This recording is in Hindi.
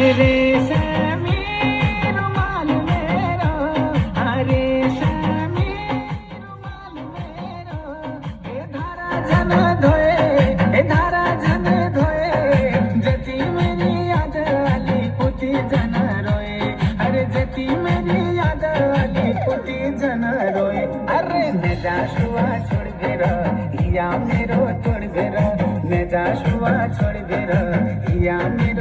रेशमी रुमाल मेरो, रेशमी रुमाल मेरो, ए धारा झन धोए, ए धारा झन धोए, जति मेरी याद आली उति झन रोए, अरे जति मेरी याद आली उति झन रोए। अरे मेरा शुआ छोड़ बेर या मेरो तोड़ बेर, मेरा शुआ छोड़ बेर या मेरो